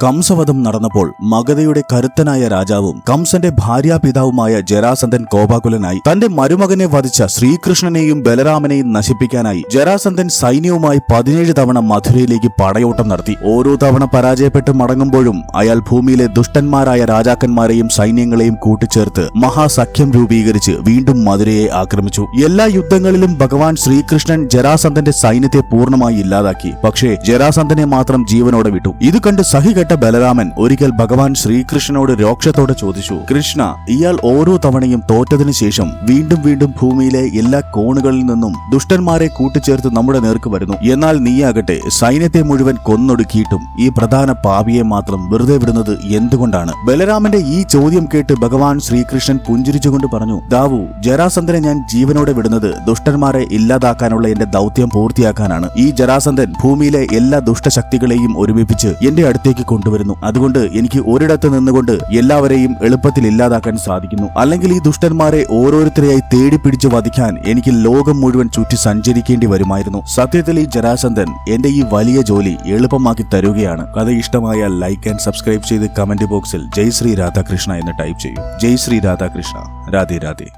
കംസവധം നടന്നപ്പോൾ മഗധയുടെ കരുത്തനായ രാജാവും കംസന്റെ ഭാര്യാപിതാവുമായ ജരാസന്ധൻ കോപാകുലനായി തന്റെ മരുമകനെ വധിച്ച ശ്രീകൃഷ്ണനെയും ബലരാമനെയും നശിപ്പിക്കാനായി ജരാസന്ധൻ സൈന്യവുമായി 17 തവണ മധുരയിലേക്ക് പടയോട്ടം നടത്തി. ഓരോ തവണ പരാജയപ്പെട്ട് മടങ്ങുമ്പോഴും അയാൾ ഭൂമിയിലെ ദുഷ്ടന്മാരായ രാജാക്കന്മാരെയും സൈന്യങ്ങളെയും കൂട്ടിച്ചേർത്ത് മഹാസഖ്യം രൂപീകരിച്ച് വീണ്ടും മധുരയെ ആക്രമിച്ചു. എല്ലാ യുദ്ധങ്ങളിലും ഭഗവാൻ ശ്രീകൃഷ്ണൻ ജരാസന്ധന്റെ സൈന്യത്തെ പൂർണ്ണമായി ഇല്ലാതാക്കി. പക്ഷേ ജരാസന്ധനെ മാത്രം ജീവനോടെ വിട്ടു. ഇത് കണ്ട് സഹികെട്ട ബലരാമൻ ഒരിക്കൽ ഭഗവാൻ ശ്രീകൃഷ്ണനോട് രോക്ഷത്തോടെ ചോദിച്ചു, കൃഷ്ണ, ഇയാൾ ഓരോ തവണയും തോറ്റതിനു ശേഷം വീണ്ടും വീണ്ടും ഭൂമിയിലെ എല്ലാ കോണുകളിൽ നിന്നും ദുഷ്ടന്മാരെ കൂട്ടിച്ചേർത്ത് നമ്മുടെ നേർക്ക് വരുന്നു. എന്നാൽ നീയാകട്ടെ സൈന്യത്തെ മുഴുവൻ കൊന്നൊടുക്കിയിട്ടും ഈ പ്രധാന പാപിയെ മാത്രം വെറുതെ വിടുന്നത് എന്തുകൊണ്ടാണ്? ബലരാമന്റെ ഈ ചോദ്യം കേട്ട് ഭഗവാൻ ശ്രീകൃഷ്ണൻ പുഞ്ചിരിച്ചുകൊണ്ട് പറഞ്ഞു, ദാവു, ജരാസന്ധനെ ഞാൻ ജീവനോടെ വിടുന്നത് ദുഷ്ടന്മാരെ ഇല്ലാതാക്കാനുള്ള എന്റെ ദൗത്യം പൂർത്തിയാക്കാനാണ്. ഈ ജരാസന്ധൻ ഭൂമിയിലെ എല്ലാ ദുഷ്ടശക്തികളെയും ഒരുമിപ്പിച്ച് എന്റെ അടുത്തേക്ക് കൊണ്ടുവരുന്നു. അതുകൊണ്ട് എനിക്ക് ഒരിടത്ത് നിന്നുകൊണ്ട് എല്ലാവരെയും എളുപ്പത്തിൽ ഇല്ലാതാക്കാൻ സാധിക്കുന്നു. അല്ലെങ്കിൽ ഈ ദുഷ്ടന്മാരെ ഓരോരുത്തരെയായി തേടിപ്പിടിച്ച് വധിക്കാൻ എനിക്ക് ലോകം മുഴുവൻ ചുറ്റി സഞ്ചരിക്കേണ്ടി വരുമായിരുന്നു. സത്യത്തിൽ ഈ ജരാസന്ധൻ എന്റെ ഈ വലിയ ജോലി എളുപ്പമാക്കി തരുകയാണ്. കഥ ഇഷ്ടമായാൽ ലൈക്ക് ആൻഡ് സബ്സ്ക്രൈബ് ചെയ്ത് കമന്റ് ബോക്സിൽ ജയ് ശ്രീ രാധാകൃഷ്ണ എന്ന് ടൈപ്പ് ചെയ്യൂ. ജയ് ശ്രീ രാധാകൃഷ്ണ. രാധേ രാധേ.